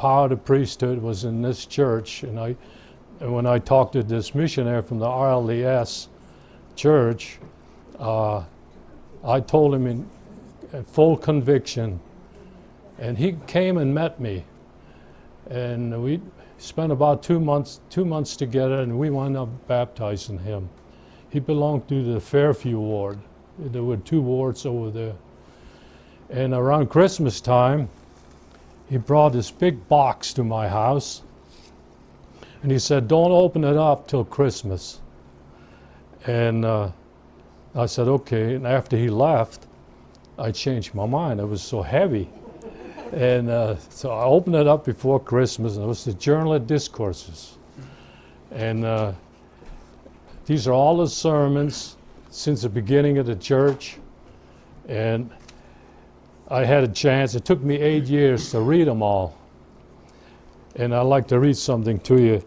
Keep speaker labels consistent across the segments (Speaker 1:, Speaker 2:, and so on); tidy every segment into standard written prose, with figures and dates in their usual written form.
Speaker 1: power of the priesthood was in this church, and when I talked to this missionary from the RLDS church, I told him in full conviction, and he came and met me, and we spent about 2 months together, and we wound up baptizing him. He belonged to the Fairview ward. There were 2 wards over there. And around Christmas time, he brought this big box to my house, and he said, "Don't open it up till Christmas." And I said, okay. And after he left, I changed my mind. It was so heavy. And so I opened it up before Christmas, and it was the Journal of Discourses. And these are all the sermons since the beginning of the church. And I had a chance. It took me 8 years to read them all. And I'd like to read something to you.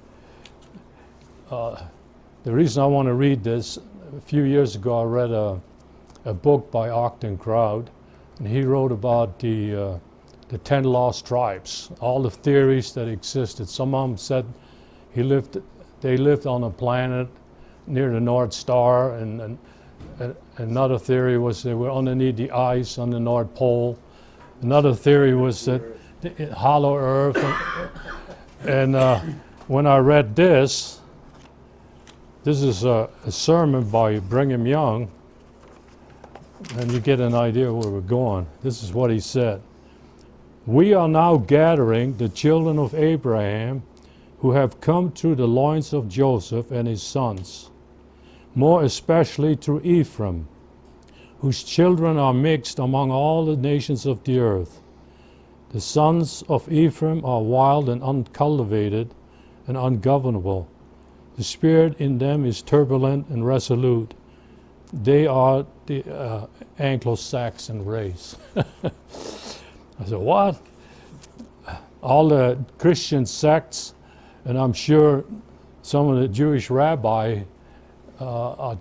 Speaker 1: The reason I want to read this, a few years ago I read a book by Ogden Crowd, and he wrote about the 10 lost tribes, all the theories that existed. Some of them said they lived on a planet near the North Star, and another theory was they were underneath the ice on the North Pole. Another theory was that the hollow earth. And when I read this is a sermon by Brigham Young, and you get an idea where we're going. This is what he said. "We are now gathering the children of Abraham who have come through the loins of Joseph and his sons, more especially through Ephraim, whose children are mixed among all the nations of the earth. The sons of Ephraim are wild and uncultivated and ungovernable. The spirit in them is turbulent and resolute. They are the Anglo-Saxon race." I said, what? All the Christian sects, and I'm sure some of the Jewish rabbi, how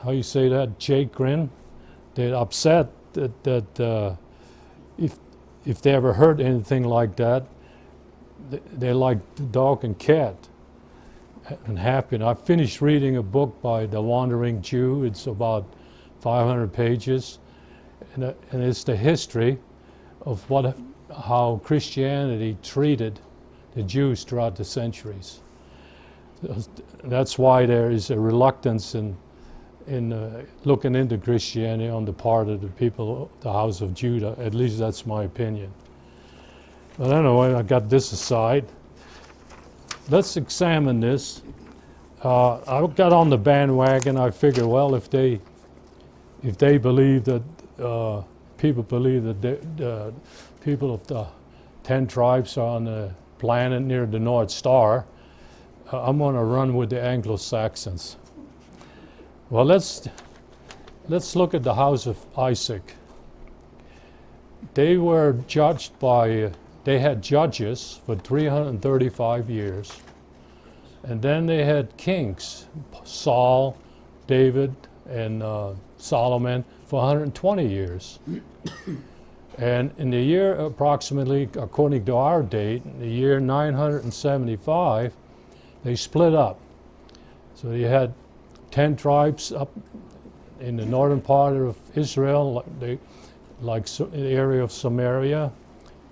Speaker 1: you say that, chagrin, they're upset that if they ever heard anything like that, they're like the dog and cat and happy. And I finished reading a book by the Wandering Jew. It's about 500 pages, and it's the history of how Christianity treated the Jews throughout the centuries. That's why there is a reluctance in looking into Christianity on the part of the people of the house of Judah. At least that's my opinion. But anyway, I got this aside. Let's examine this. I got on the bandwagon. I figured, well, if they believe that people believe that the people of the 10 tribes are on a planet near the North Star, I'm going to run with the Anglo-Saxons. Well, let's look at the house of Isaac. They were judged by, they had judges for 335 years. And then they had kings, Saul, David, and Solomon for 120 years. And in the year approximately, according to our date, in the year 975, they split up. So you had 10 tribes up in the northern part of Israel, like the area of Samaria,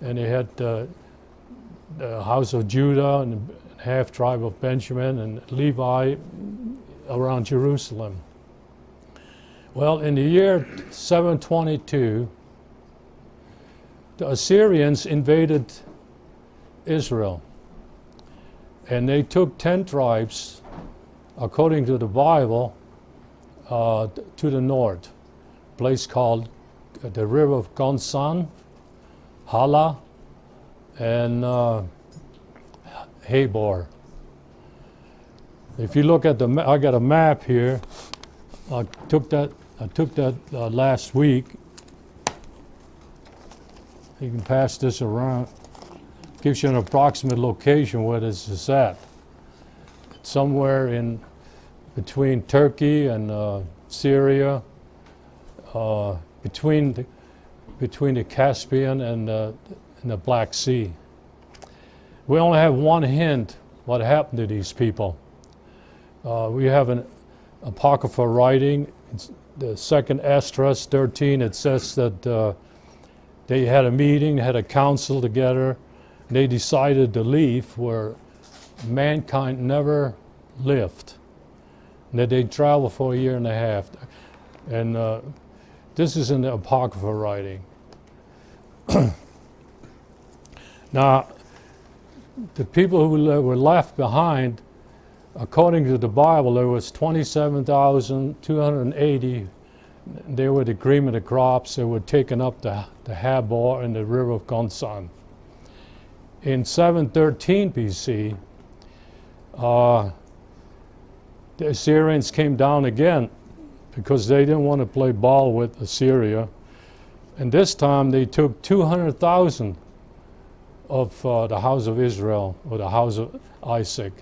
Speaker 1: and they had the house of Judah and half tribe of Benjamin and Levi around Jerusalem. Well, in the year 722, the Assyrians invaded Israel, and they took 10 tribes, according to the Bible, to the north, a place called the river of Gonsan, Hala, and Habor. If you look at I got a map here. I took that last week. You can pass this around. Gives you an approximate location where this is at. It's somewhere in between Turkey and Syria, between the Caspian and the Black Sea. We only have one hint what happened to these people. We have an apocryphal writing, it's the second Esdras 13. It says that they had a meeting, had a council together, and they decided to leave where mankind never lived. And that they traveled for a year and a half. And this is in the apocryphal writing. Now, the people who were left behind, according to the Bible, there was 27,280. They were the cream of the crops. They were taken up the Habor and the river of Gonsan. In 713 BC, the Assyrians came down again because they didn't want to play ball with Assyria. And this time they took 200,000 of the house of Israel, or the house of Isaac,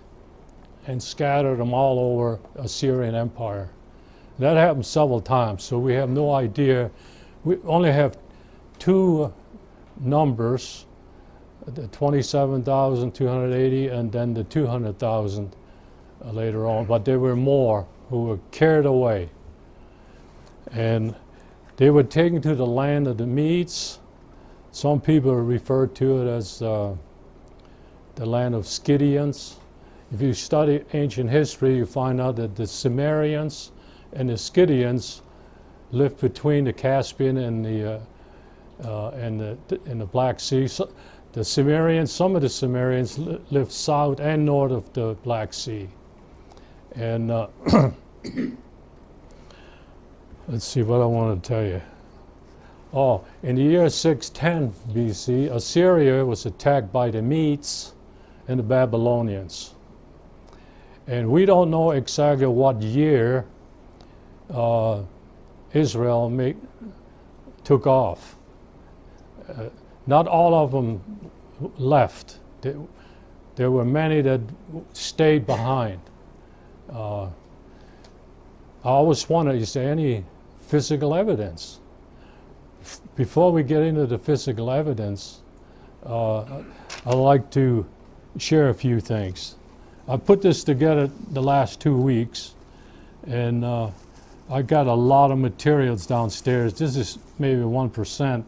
Speaker 1: and scattered them all over Assyrian Empire. That happened several times, so we have no idea. We only have two numbers, the 27,280 and then the 200,000 later on, but there were more who were carried away. And they were taken to the land of the Medes. Some people refer to it as the land of Scythians. If you study ancient history, you find out that the Cimmerians and the Scythians lived between the Caspian and the Black Sea. So the Cimmerians, some of the Cimmerians lived south and north of the Black Sea. And let's see what I want to tell you. Oh, in the year 610 BC, Assyria was attacked by the Medes and the Babylonians. And we don't know exactly what year Israel took off. Not all of them left. There were many that stayed behind. I always wonder, is there any physical evidence? Before we get into the physical evidence, I'd like to share a few things. I put this together the last 2 weeks, and I got a lot of materials downstairs. This is maybe 1%.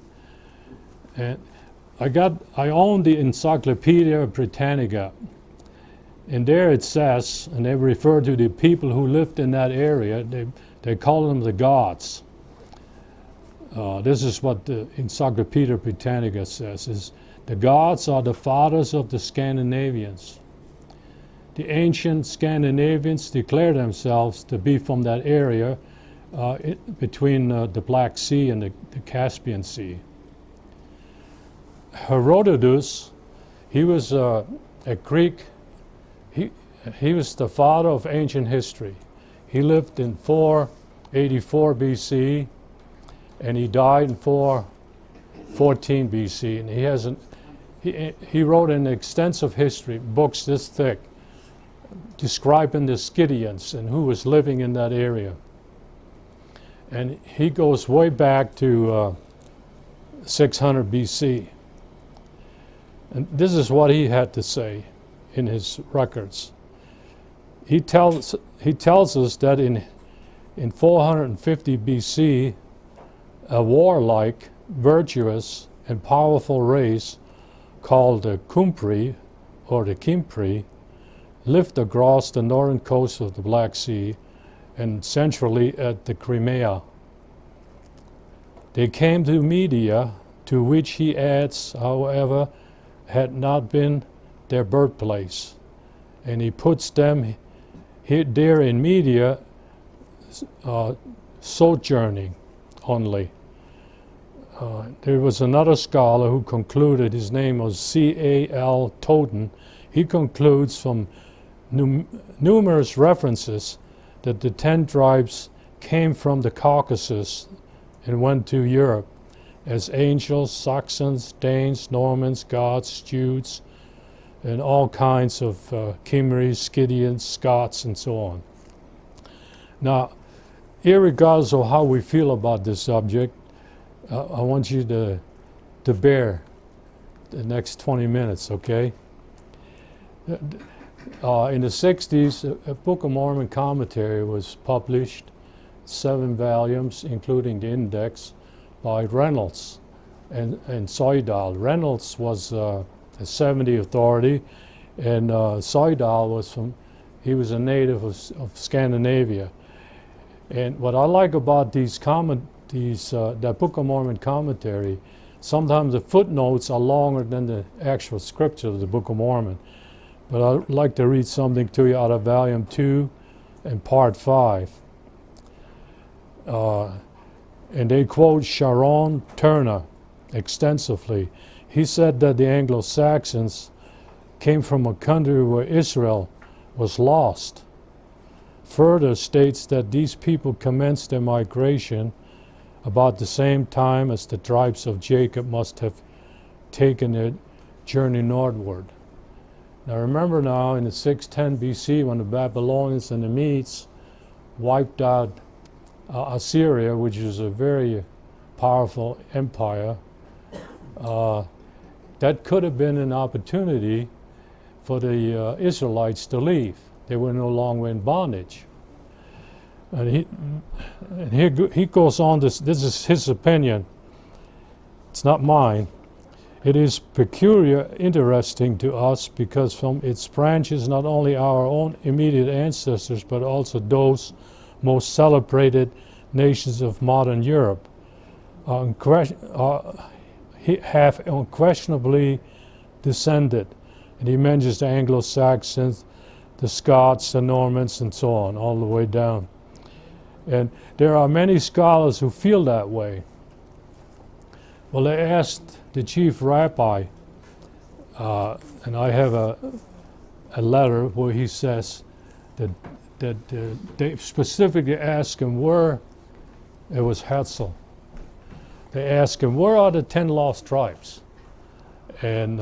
Speaker 1: And I own the Encyclopedia Britannica. And there it says, and they refer to the people who lived in that area, they call them the gods. This is what the Encyclopedia Britannica says, is the gods are the fathers of the Scandinavians. The ancient Scandinavians declare themselves to be from that area between the Black Sea and the Caspian Sea. Herodotus, he was a Greek. He was the father of ancient history. He lived in 484 BC, and he died in 414 BC. And he wrote an extensive history, books this thick, describing the Scythians and who was living in that area. And he goes way back to 600 BC. And this is what he had to say in his records. He tells us that in 450 BC, a warlike, virtuous, and powerful race called the Cumpri, or the Kimpri, lived across the northern coast of the Black Sea and centrally at the Crimea. They came to Media, to which he adds, however, had not been their birthplace. And he puts them there in Media, sojourning only. There was another scholar who concluded, his name was C.A.L. Toden. He concludes from numerous references that the 10 tribes came from the Caucasus and went to Europe as angels, Saxons, Danes, Normans, Goths, Jutes, and all kinds of Kimmeries, Scythians, Scots, and so on. Now, irregardless of how we feel about this subject, I want you to bear the next 20 minutes, okay? In the 60s, a Book of Mormon commentary was published, 7 volumes, including the index, by Reynolds and Soydal. Reynolds was a 70 authority, and Soydal he was a native of Scandinavia. And what I like about that Book of Mormon commentary, sometimes the footnotes are longer than the actual scripture of the Book of Mormon. But I'd like to read something to you out of Volume 2 and Part 5. And they quote Sharon Turner extensively. He said that the Anglo-Saxons came from a country where Israel was lost. Further states that these people commenced their migration about the same time as the tribes of Jacob must have taken their journey northward. Now remember now, in the 610 BC, when the Babylonians and the Medes wiped out Assyria, which is a very powerful empire, that could have been an opportunity for the Israelites to leave. They were no longer in bondage. And he goes on, this is his opinion, it's not mine. It is peculiar interesting to us because from its branches not only our own immediate ancestors but also those most celebrated nations of modern Europe have unquestionably descended. And he mentions the Anglo-Saxons, the Scots, the Normans, and so on, all the way down. And there are many scholars who feel that way. Well, they asked the chief rabbi, and I have a letter where he says that they specifically asked him where, it was Hetzel, they asked him, where are the 10 lost tribes? And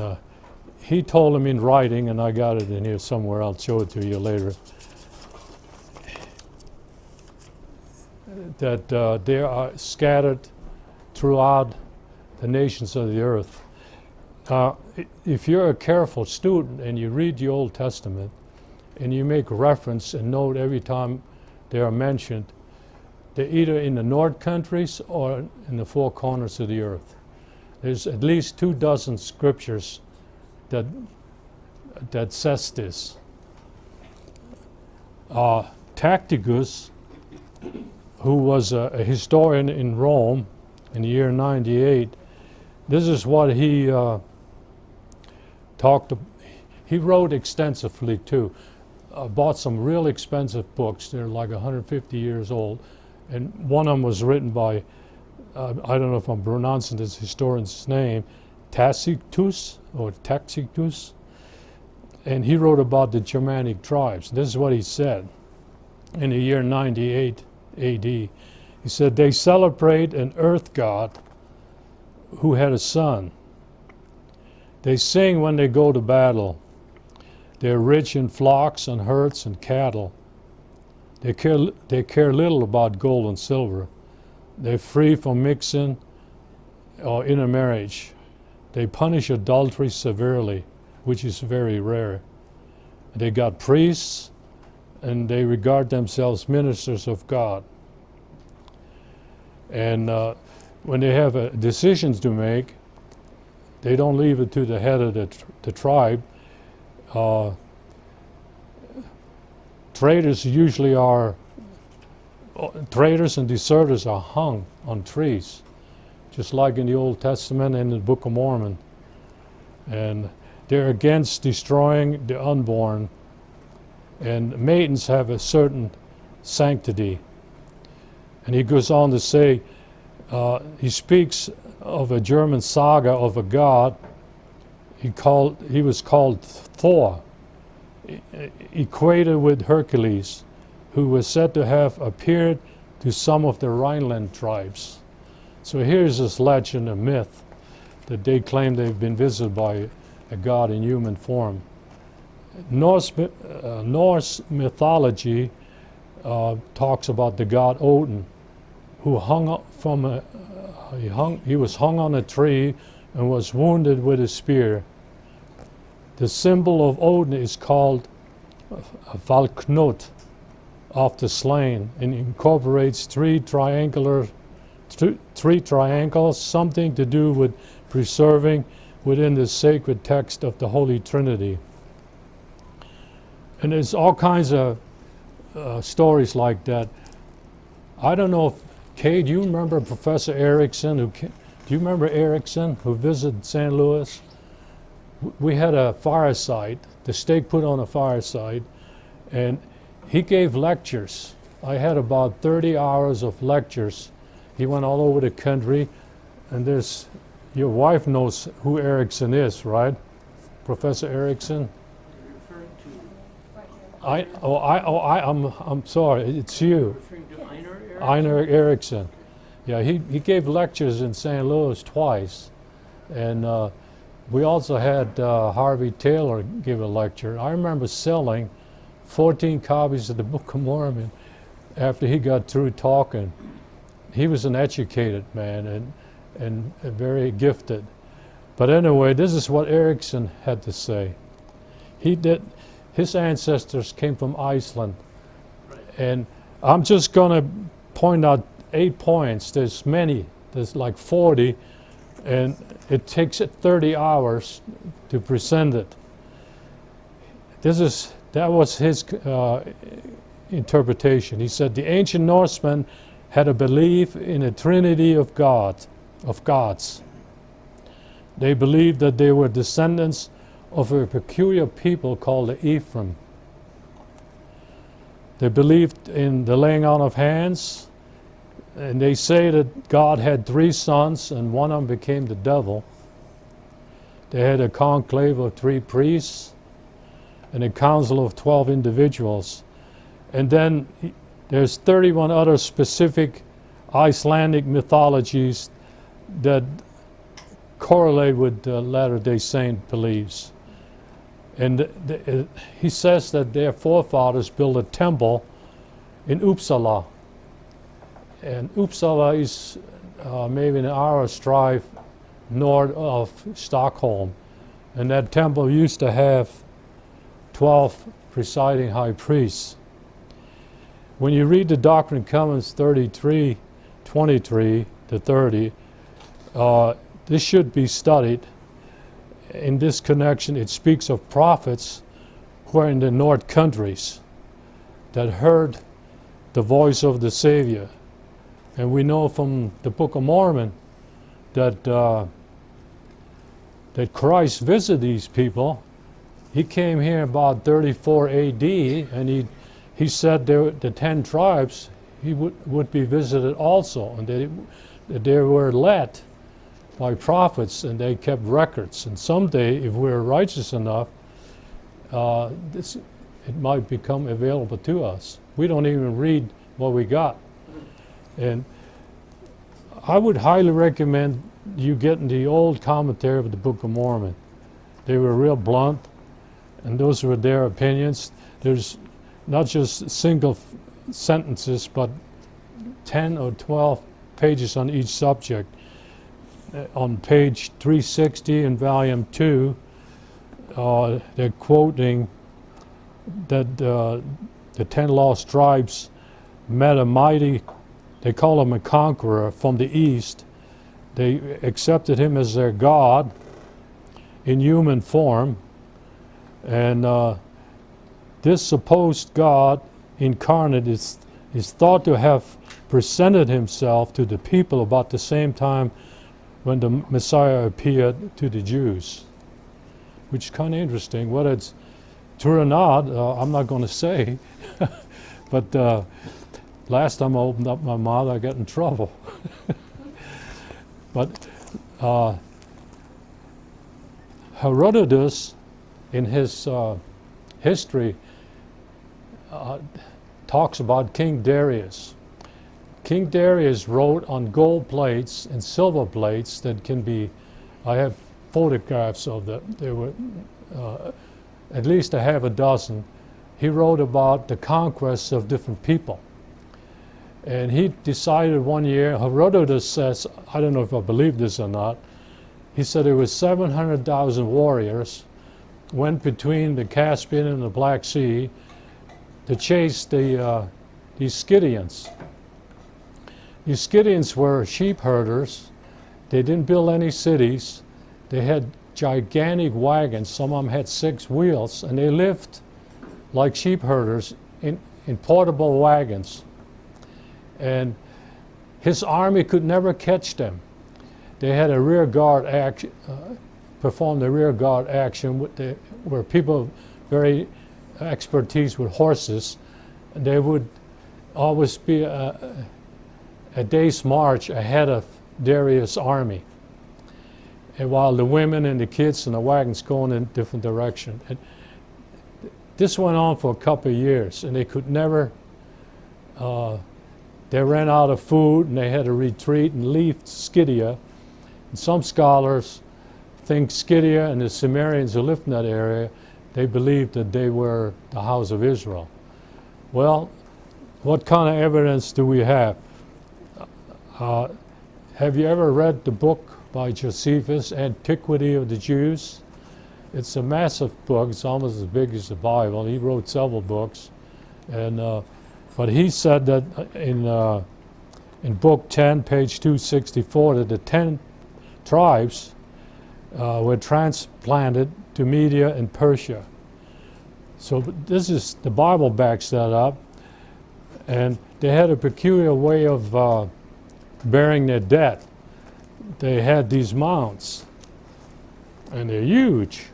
Speaker 1: he told them in writing, and I got it in here somewhere, I'll show it to you later, that they are scattered throughout the nations of the earth. If you're a careful student and you read the Old Testament and you make reference and note every time they are mentioned, they're either in the north countries or in the 4 corners of the earth. There's at least 24 scriptures that says this. Tacticus, who was a historian in Rome in the year 98, this is what he he wrote extensively too. Bought some real expensive books. They're like 150 years old. And one of them was written by, I don't know if I'm pronouncing this historian's name, Tacitus. And he wrote about the Germanic tribes. This is what he said in the year 98 AD. He said, they celebrate an earth god who had a son. They sing when they go to battle. They're rich in flocks and herds and cattle. They care little about gold and silver. They're free from mixing or intermarriage. They punish adultery severely, which is very rare. They got priests, and they regard themselves ministers of God. And when they have decisions to make, they don't leave it to the head of the tribe. Traitors usually are, traitors and deserters are hung on trees, just like in the Old Testament and in the Book of Mormon. And they're against destroying the unborn. And maidens have a certain sanctity. And he goes on to say, he speaks of a German saga of a god. He was called Thor, equated with Hercules, who was said to have appeared to some of the Rhineland tribes. So here's this legend, a myth, that they claim they've been visited by a god in human form. Norse mythology talks about the god Odin, who he was hung on a tree and was wounded with a spear. The symbol of Odin is called a Valknut, of the slain, and incorporates three triangles, something to do with preserving within the sacred text of the Holy Trinity. And there's all kinds of stories like that. I don't know if, Kay, do you remember Professor Erickson? Do you remember Erickson, who visited St. Louis? We had a fireside. The stake put on a fireside, and he gave lectures. I had about 30 hours of lectures. He went all over the country, and your wife knows who Erickson is, right? Professor Erickson? I'm sorry, it's you.
Speaker 2: Referring to Einar Erickson?
Speaker 1: Einar Erickson. Yeah, he gave lectures in St. Louis twice. And we also had Harvey Taylor give a lecture. I remember selling 14 copies of the Book of Mormon after he got through talking. He was an educated man and very gifted. But anyway, this is what Erickson had to say. His ancestors came from Iceland.
Speaker 2: Right.
Speaker 1: And I'm just going to point out 8 points. There's many. There's like 40. And it takes 30 hours to present it. That was his interpretation. He said the ancient Norsemen had a belief in a trinity of gods. They believed that they were descendants of a peculiar people called the Ephraim. They believed in the laying on of hands, and they say that God had 3 sons, and one of them became the devil. They had a conclave of 3 priests and a council of 12 individuals. And then there's 31 other specific Icelandic mythologies that correlate with the Latter-day Saint beliefs. And he says that their forefathers built a temple in Uppsala. And Uppsala is maybe an hour's drive north of Stockholm. And that temple used to have 12 presiding high priests. When you read the Doctrine and Covenants 33, 23 to 30, this should be studied. In this connection, it speaks of prophets who are in the north countries that heard the voice of the Savior. And we know from the Book of Mormon that Christ visited these people. He came here about 34 AD, and he said the 10 tribes he would be visited also, and that they were led by prophets, and they kept records. And someday, if we're righteous enough, it might become available to us. We don't even read what we got. And I would highly recommend you getting the old commentary of the Book of Mormon. They were real blunt, and those were their opinions. There's not just single sentences, but 10 or 12 pages on each subject. On page 360 in volume 2, they're quoting that the 10 lost tribes met a mighty, they call him a conqueror from the east. They accepted him as their God in human form, and this supposed God incarnate is thought to have presented himself to the people about the same time when the Messiah appeared to the Jews, which is kind of interesting. Whether it's true or not, I'm not going to say. But last time I opened up my mouth, I got in trouble. But Herodotus, in his history, talks about King Darius. King Darius wrote on gold plates and silver plates that can be, I have photographs of them. There were at least a half a dozen. He wrote about the conquests of different people. And he decided one year, Herodotus says, I don't know if I believe this or not, he said there was 700,000 warriors went between the Caspian and the Black Sea to chase these Scythians. These Scythians were sheep herders. They didn't build any cities. They had gigantic wagons. Some of them had 6 wheels, and they lived like sheep herders in portable wagons. And his army could never catch them. They had a rear guard action, performed a rear guard action where people very expertise with horses, and they would always be a day's march ahead of Darius' army. And while the women and the kids and the wagons going in different direction. And this went on for a couple of years, and they could never, they ran out of food and they had to retreat and leave Scythia. And some scholars think Scythia and the Sumerians who lived in that area, they believed that they were the house of Israel. Well, what kind of evidence do we have? Have you ever read the book by Josephus, Antiquity of the Jews? It's a massive book. It's almost as big as the Bible. He wrote several books, and but he said that in book 10, page 264, that the 10 tribes were transplanted to Media and Persia. So this is, the Bible backs that up, and they had a peculiar way of bearing their debt. They had these mounts, and they're huge,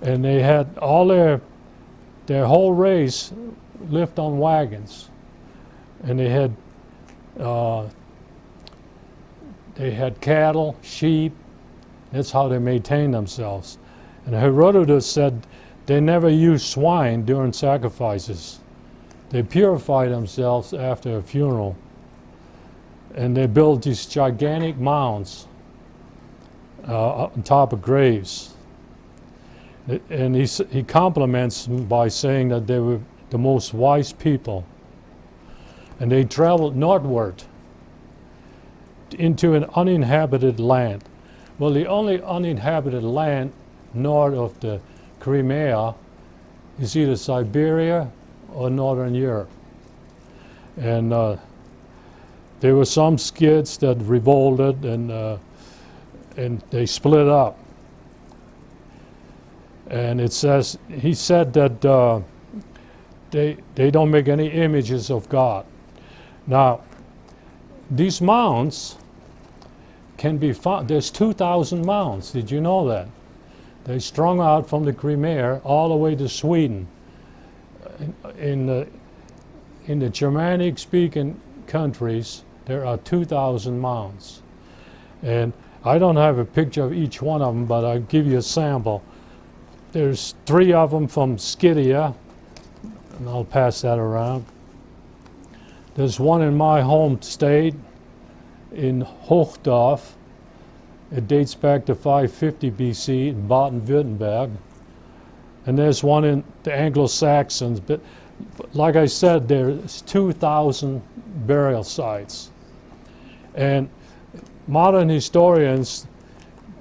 Speaker 1: and they had all their whole race lived on wagons, and they had cattle, sheep. That's how they maintained themselves. And Herodotus said they never used swine during sacrifices. They purified themselves after a funeral, and they built these gigantic mounds on top of graves. And he compliments them by saying that they were the most wise people. And they traveled northward into an uninhabited land. Well, the only uninhabited land north of the Crimea is either Siberia or Northern Europe. And there were some Scythians that revolted, and they split up. And it says, he said that they don't make any images of God. Now, these mounds can be found. There's 2,000 mounds. Did you know that? They strung out from the Crimea all the way to Sweden. In the Germanic-speaking countries, there are 2,000 mounds. And I don't have a picture of each one of them, but I'll give you a sample. There's 3 of them from Scythia, and I'll pass that around. There's one in my home state in Hochdorf. It dates back to 550 BC in Baden-Württemberg. And there's one in the Anglo-Saxons. But like I said, there's 2,000 burial sites. And modern historians,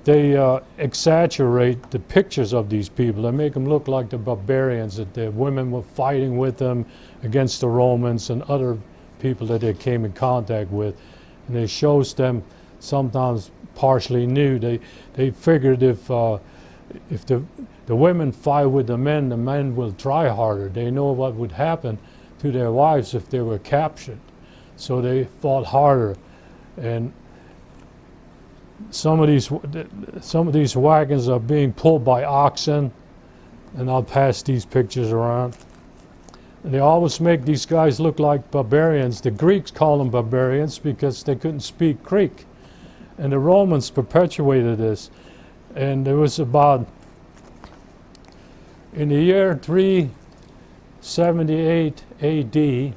Speaker 1: they exaggerate the pictures of these people. They make them look like the barbarians, that the women were fighting with them against the Romans and other people that they came in contact with. And they shows them sometimes partially nude. They figured if the women fight with the men will try harder. They know what would happen to their wives if they were captured. So they fought harder. And some of these wagons are being pulled by oxen, and I'll pass these pictures around. And they always make these guys look like barbarians. The Greeks call them barbarians because they couldn't speak Greek. And the Romans perpetuated this. And there was about, in the year 378 AD,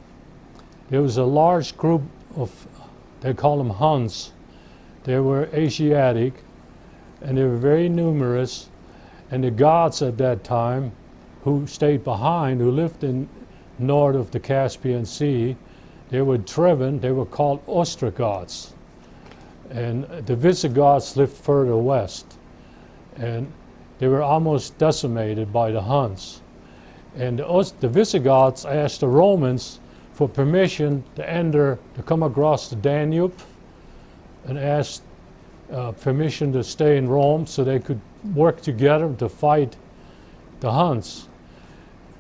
Speaker 1: there was a large group of, they call them Huns. They were Asiatic, and they were very numerous. And the gods at that time, who stayed behind, who lived in north of the Caspian Sea, they were driven, they were called Ostrogoths. And the Visigoths lived further west. And they were almost decimated by the Huns. And the Visigoths asked the Romans for permission to come across the Danube, and asked permission to stay in Rome so they could work together to fight the Huns.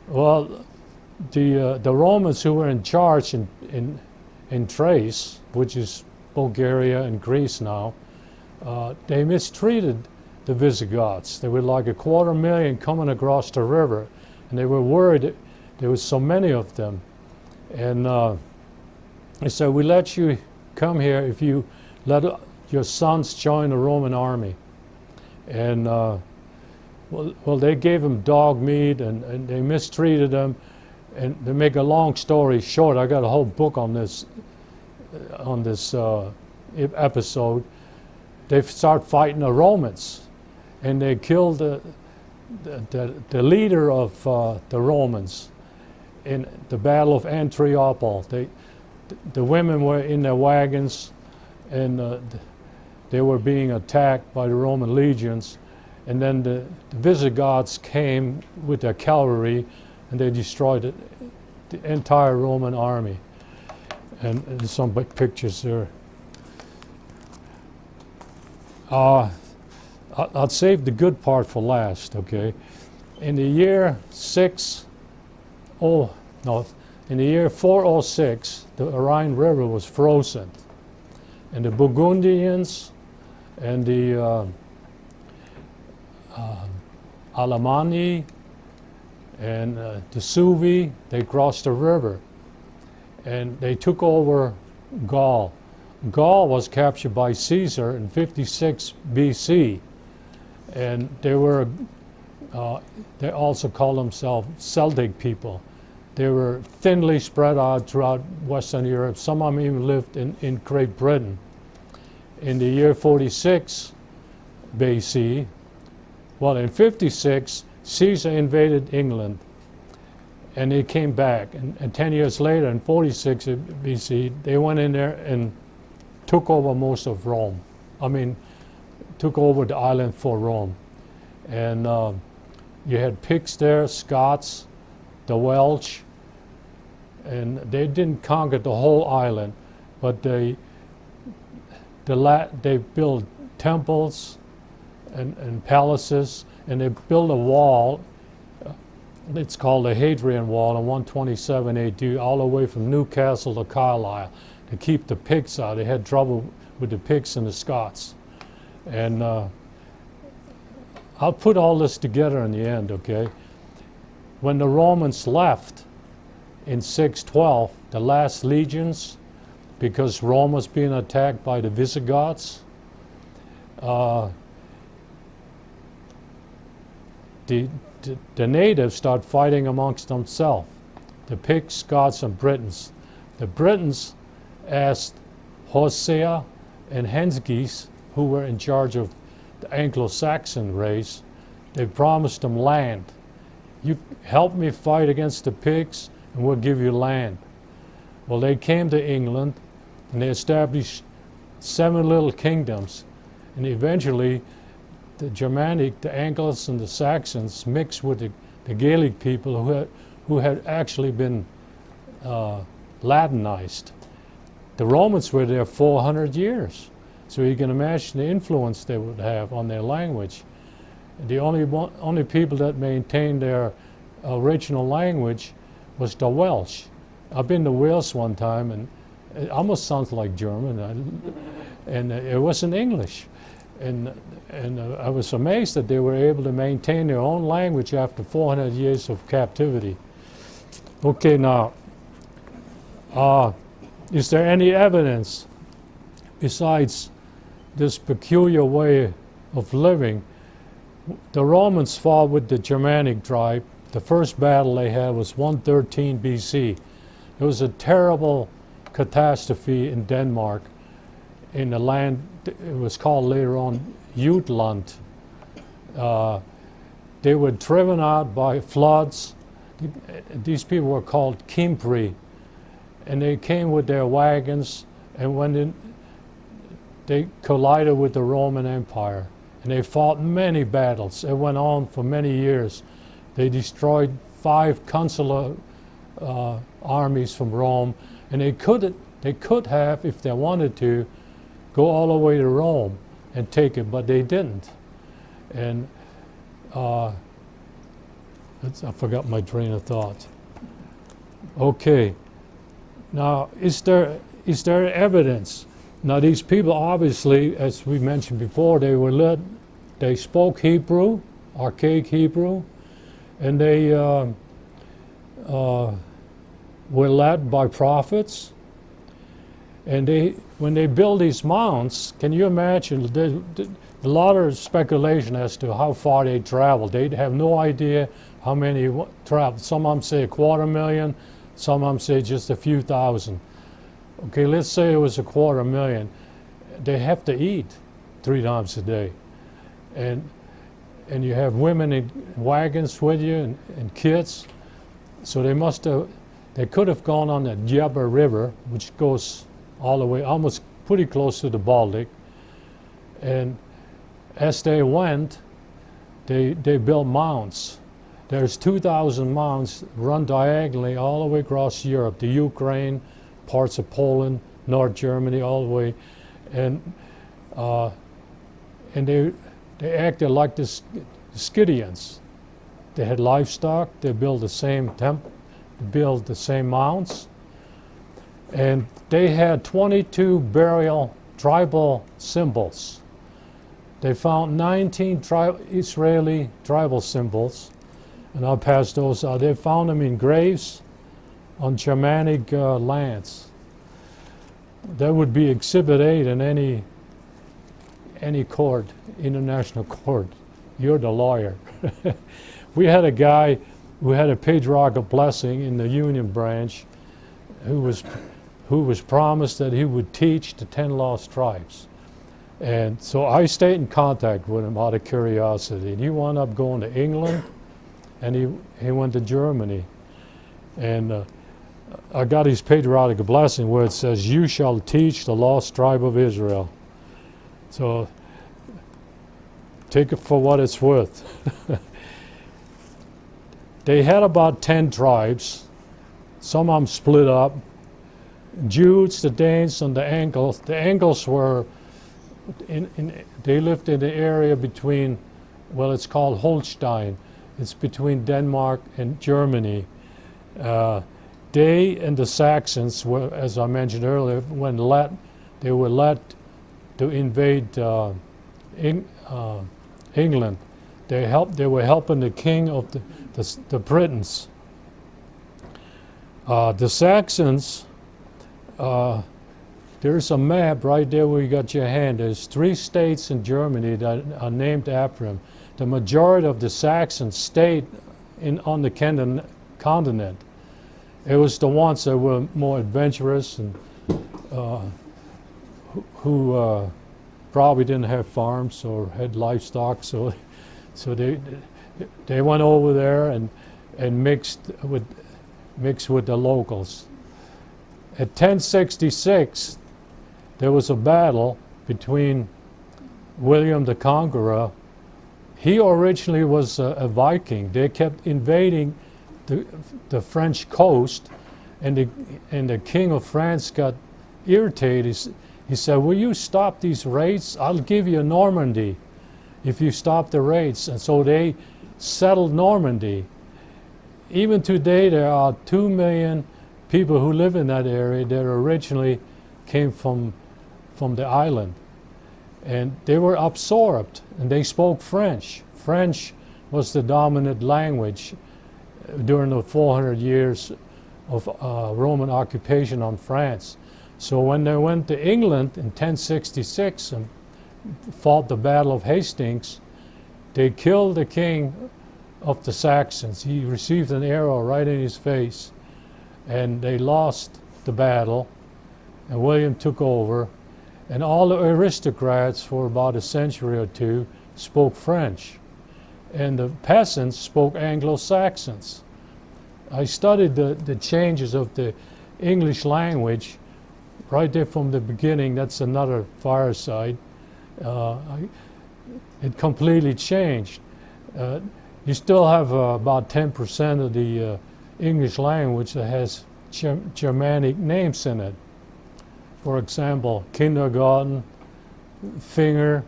Speaker 1: Well, the Romans who were in charge in Thrace, which is Bulgaria and Greece now, they mistreated the Visigoths. There were like 250,000 coming across the river, and they were worried there was so many of them. And they said, "We let you come here if you let your sons join the Roman army." And well, they gave them dog meat, and they mistreated them. And to make a long story short, I got a whole book on this episode. They start fighting the Romans, and they killed the leader of the Romans in the Battle of Antiople. The women were in their wagons, and they were being attacked by the Roman legions. And then the Visigoths came with their cavalry, and they destroyed the entire Roman army. And there's some big pictures there. I'll save the good part for last, okay? In the year 406, the Rhine River was frozen. And the Burgundians and the Alemanni and the Suevi, they crossed the river. And they took over Gaul. Gaul was captured by Caesar in 56 BC. And they also called themselves Celtic people. They were thinly spread out throughout Western Europe. Some of them even lived in Great Britain. In the year 46 BC, well, in 56, Caesar invaded England, and they came back. And 10 years later, in 46 BC, they went in there and took over most of Rome. I mean, took over the island for Rome. And you had Picts there, Scots, the Welsh, and they didn't conquer the whole island, but they built temples and palaces, and they built a wall. It's called the Hadrian Wall in 127 AD, all the way from Newcastle to Carlisle, to keep the Picts out. They had trouble with the Picts and the Scots. And I'll put all this together in the end, okay? When the Romans left in 612, the last legions, because Rome was being attacked by the Visigoths, the natives start fighting amongst themselves, the Picts, Scots, and Britons. The Britons asked Hosea and Hengist, who were in charge of the Anglo-Saxon race, they promised them land. You help me fight against the Picts, and we'll give you land. Well, they came to England, and they established 7 little kingdoms, and eventually the Germanic, the Angles, and the Saxons mixed with the Gaelic people who had actually been Latinized. The Romans were there 400 years, so you can imagine the influence they would have on their language. The only people that maintained their original language was the Welsh. I've been to Wales one time, and it almost sounds like German, and it wasn't English. And I was amazed that they were able to maintain their own language after 400 years of captivity. Okay, now, is there any evidence besides this peculiar way of living? The Romans fought with the Germanic tribe. The first battle they had was 113 BC. It was a terrible catastrophe in Denmark, in the land, it was called later on Jutland. They were driven out by floods. These people were called Kimpri, and they came with their wagons, and when they collided with the Roman Empire, and they fought many battles. It went on for many years. They destroyed 5 consular armies from Rome, and they could have, if they wanted to, go all the way to Rome and take it, but they didn't. And I forgot my train of thought. Okay, now is there evidence? Now these people obviously, as we mentioned before, they spoke Hebrew, archaic Hebrew, and they were led by prophets. And when they build these mounds, can you imagine? A lot of speculation as to how far they traveled. They have no idea how many traveled. Some of them say 250,000, some of them say just a few thousand. Okay, let's say it was 250,000. They have to eat 3 times a day. And you have women in wagons with you and kids. So they could have gone on the Dnieper River, which goes all the way, almost pretty close to the Baltic. And as they went, they built mounds. There's 2,000 mounds run diagonally all the way across Europe, the Ukraine, parts of Poland, North Germany, all the way. And they acted like the Scythians. They had livestock, they built the same mounds. And they had 22 tribal symbols. They found 19 Israeli tribal symbols, and I'll pass those out. They found them in graves on Germanic lands. That would be Exhibit 8 in any court, international court. You're the lawyer. We had a guy who had a patriarchal blessing in the Union branch who was promised that he would teach the 10 lost tribes. And so I stayed in contact with him out of curiosity. And he wound up going to England, and he went to Germany. And I got his patriarchal blessing where it says, "You shall teach the lost tribe of Israel." So take it for what it's worth. They had about 10 tribes. Some of them split up. Jews, the Danes, and the Angles. The Angles were, they lived in the area between, well, it's called Holstein. It's between Denmark and Germany. They and the Saxons were, as I mentioned earlier, they were led to invade England. They were helping the king of the Britons. The Saxons, there's a map right there where you got your hand. There's 3 states in Germany that are named after him. The majority of the Saxons stayed on the continent. It was the ones that were more adventurous and who probably didn't have farms or had livestock, so they went over there and mixed with the locals. At 1066, there was a battle between William the Conqueror. He originally was a Viking. They kept invading the French coast, and the king of France got irritated. He said, "Will you stop these raids? I'll give you Normandy if you stop the raids." And so they settled Normandy. Even today, there are 2 million people who live in that area that originally came from the island. And they were absorbed, and they spoke French. French was the dominant language during the 400 years of Roman occupation on France. So when they went to England in 1066 and fought the Battle of Hastings, they killed the king of the Saxons. He received an arrow right in his face, and they lost the battle, and William took over, and all the aristocrats for about a century or two spoke French, and the peasants spoke Anglo-Saxons. I studied the changes of the English language right there from the beginning. That's another fireside. it completely changed. You still have about 10% of the English language that has Germanic names in it. For example, kindergarten, finger,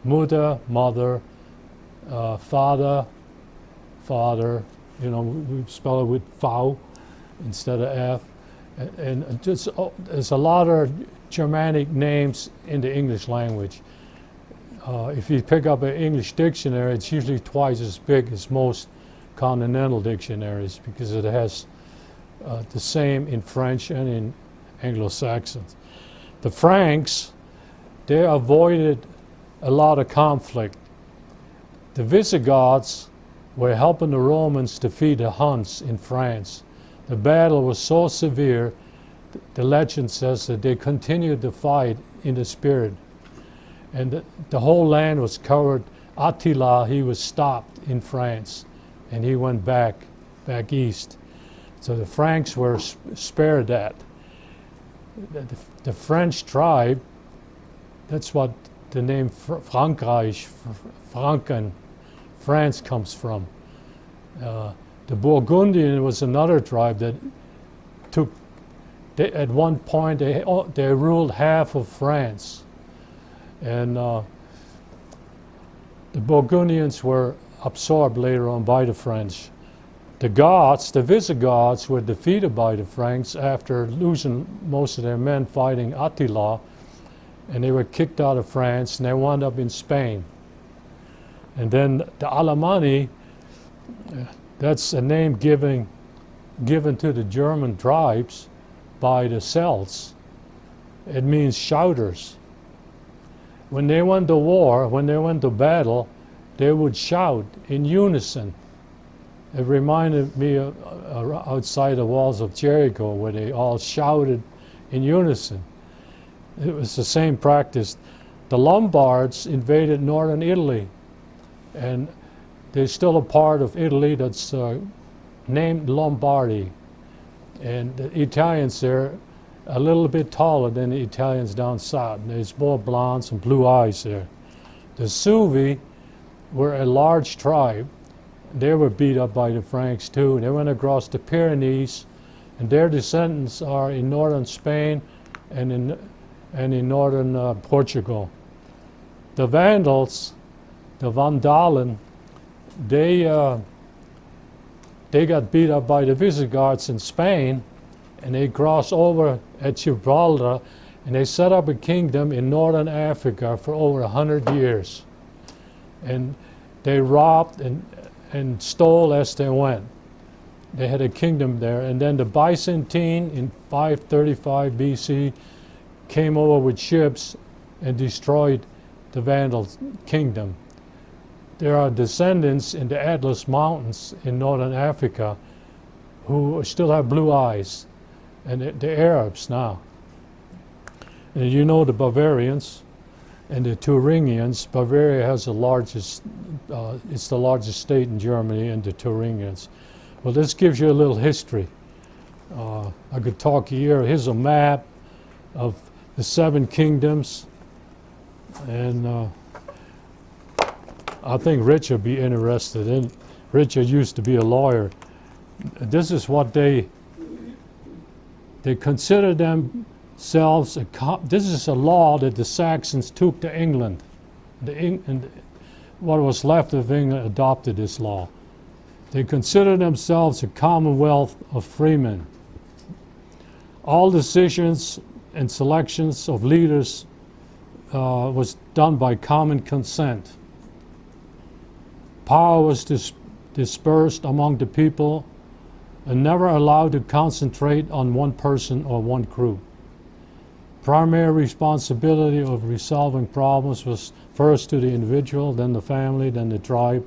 Speaker 1: Mutter, mother, father, father. You know, we spell it with V instead of F. And just, there's a lot of Germanic names in the English language. If you pick up an English dictionary, it's usually twice as big as most continental dictionaries because it has the same in French and in Anglo-Saxons. The Franks, they avoided a lot of conflict. The Visigoths were helping the Romans defeat the Huns in France. The battle was so severe, the legend says that they continued to fight in the spirit. And the whole land was covered. Attila, he was stopped in France, and he went back east. So the Franks were spared that. The French tribe, that's what the name Frankreich, Franken, France comes from. The Burgundian was another tribe that at one point they ruled half of France. And the Burgundians were absorbed later on by the French. The Goths, the Visigoths, were defeated by the Franks after losing most of their men fighting Attila, and they were kicked out of France, and they wound up in Spain. And then the Alemanni, that's a name given to the German tribes by the Celts. It means shouters. When they went to war, when they went to battle, they would shout in unison. It reminded me of outside the walls of Jericho, where they all shouted in unison. It was the same practice. The Lombards invaded northern Italy, and they're still a part of Italy that's named Lombardy. And the Italians there, a little bit taller than the Italians down south. There's more blondes and blue eyes there. The Suevi were a large tribe. They were beat up by the Franks too. They went across the Pyrenees, and their descendants are in northern Spain and in northern Portugal. The Vandals, the Vandalen, they got beat up by the Visigoths in Spain, and they crossed over at Gibraltar, and they set up a kingdom in northern Africa for over 100 years. And they robbed and stole as they went. They had a kingdom there. And then the Byzantine in 535 BC came over with ships and destroyed the Vandal kingdom. There are descendants in the Atlas Mountains in northern Africa who still have blue eyes, and they're Arabs now. And you know the Bavarians and the Thuringians. Bavaria has the largest, it's the largest state in Germany, and the Thuringians. Well, this gives you a little history. I could talk here. Here's a map of the 7 kingdoms, and I think Rich would be interested in. Richard used to be a lawyer. This is what they consider themselves. This is a law that the Saxons took to England. And what was left of England adopted this law. They consider themselves a commonwealth of freemen. All decisions and selections of leaders was done by common consent. Power was dispersed among the people and never allowed to concentrate on one person or one group. Primary responsibility of resolving problems was first to the individual, then the family, then the tribe,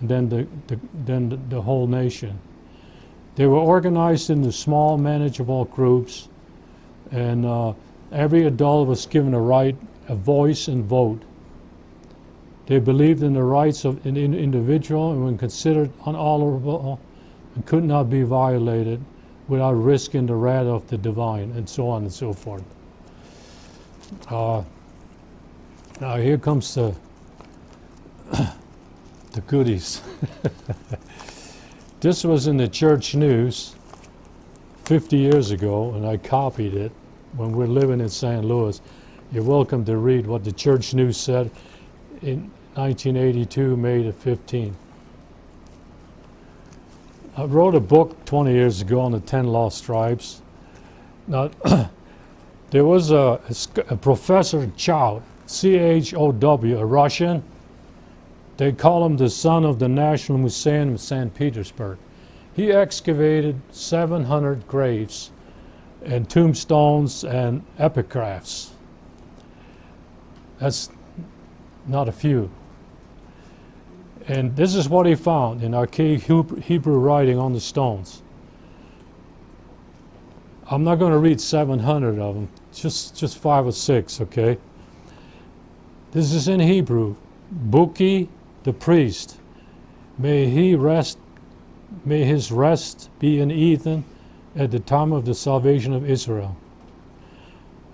Speaker 1: and then the whole nation. They were organized into small, manageable groups, and every adult was given a voice and vote. They believed in the rights of an individual, and when considered unalterable and could not be violated without risking the wrath of the divine, and so on and so forth. Now here comes the the goodies. This was in the church news 50 years ago, and I copied it when we're living in St. Louis. You're welcome to read what the church news said in 1982, May the 15th. I wrote a book 20 years ago on the 10 Lost Tribes. Now, there was a Professor Chow, C-H-O-W, a Russian. They call him the son of the National Museum in St. Petersburg. He excavated 700 graves and tombstones and epigraphs. That's not a few. And this is what he found in archaic Hebrew writing on the stones. I'm not going to read 700 of them, just 5 or 6, okay? This is in Hebrew. Buki, the priest, may his rest be in Eden at the time of the salvation of Israel.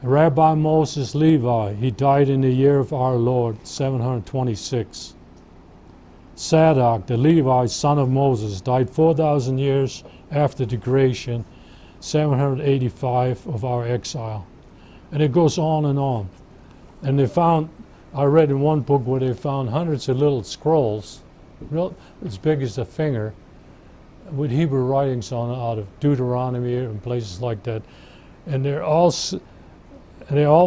Speaker 1: Rabbi Moses Levi, he died in the year of our Lord, 726. Zadok, the Levite, son of Moses, died 4,000 years after the creation, 785 of our exile. And it goes on and on. And they found, I read in one book where they found hundreds of little scrolls, as big as a finger, with Hebrew writings on it out of Deuteronomy and places like that. And they're all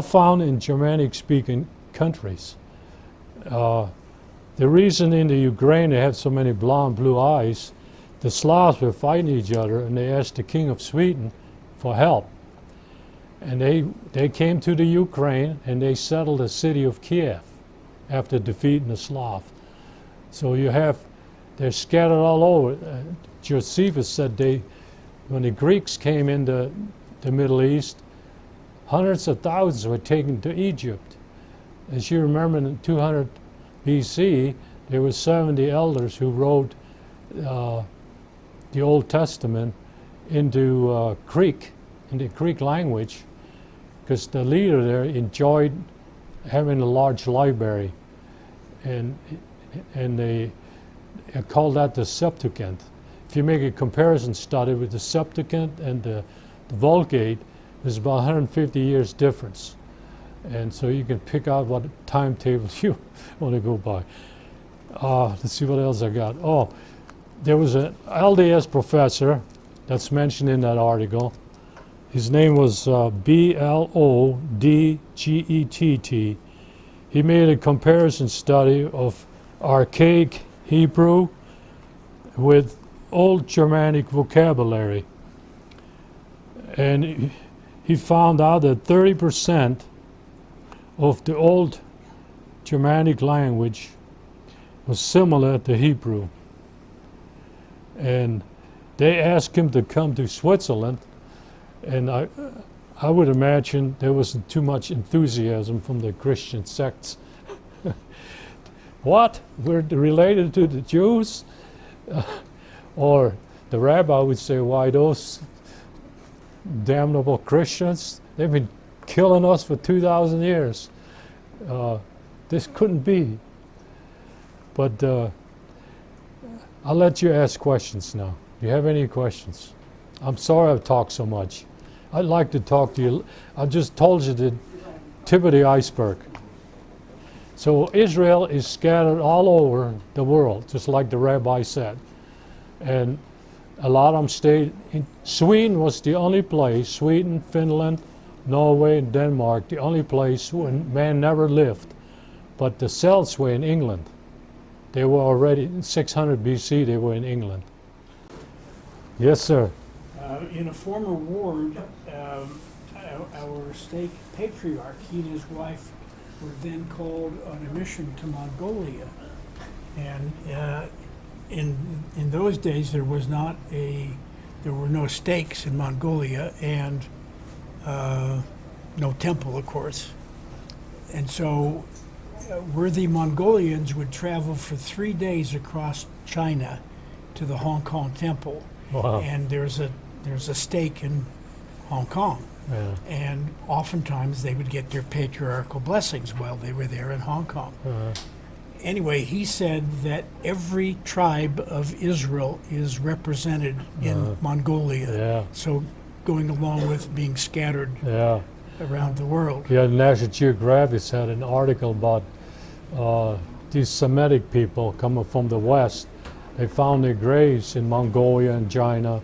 Speaker 1: found in Germanic-speaking countries. The reason in the Ukraine they have so many blonde blue eyes, the Slavs were fighting each other, and they asked the king of Sweden for help. And they came to the Ukraine, and they settled the city of Kiev after defeating the Slav. So they're scattered all over. Josephus said when the Greeks came into the Middle East, hundreds of thousands were taken to Egypt. As you remember, in 200 BC, there were 70 elders who wrote the Old Testament into Greek language, because the leader there enjoyed having a large library, and they call that the Septuagint. If you make a comparison study with the Septuagint and the Vulgate, there's about 150 years difference. And so you can pick out what timetable you want to go by. Let's see what else I got. Oh, there was an LDS professor that's mentioned in that article. His name was B-L-O-D-G-E-T-T. He made a comparison study of archaic Hebrew with Old Germanic vocabulary. And he found out that 30% of the Old Germanic language was similar to Hebrew. And they asked him to come to Switzerland, and I would imagine there wasn't too much enthusiasm from the Christian sects. What? We're related to the Jews? Or the rabbi would say, why, those damnable Christians, they've been killing us for 2,000 years. This couldn't be. But I'll let you ask questions now. Do you have any questions? I'm sorry I've talked so much. I'd like to talk to you. I just told you the tip of the iceberg. So Israel is scattered all over the world, just like the rabbi said. And a lot of them stayed in Sweden. Was the only place, Sweden, Finland, Norway, and Denmark, the only place where man never lived. But the Celts were in England. They were already, in 600 BC, they were in England. Yes, sir.
Speaker 2: In a former ward, our stake patriarch, he and his wife, were then called on a mission to Mongolia. And in those days, there were no stakes in Mongolia, and no temple, of course. And so worthy Mongolians would travel for 3 days across China to the Hong Kong temple.
Speaker 1: Wow.
Speaker 2: And there's a stake in Hong Kong.
Speaker 1: Yeah.
Speaker 2: And oftentimes they would get their patriarchal blessings while they were there in Hong Kong. anyway, he said that every tribe of Israel is represented in Mongolia.
Speaker 1: Yeah,
Speaker 2: So going along with being scattered
Speaker 1: yeah.
Speaker 2: around the world.
Speaker 1: Yeah, National Geographic had an article about these Semitic people coming from the West. They found their graves in Mongolia and China,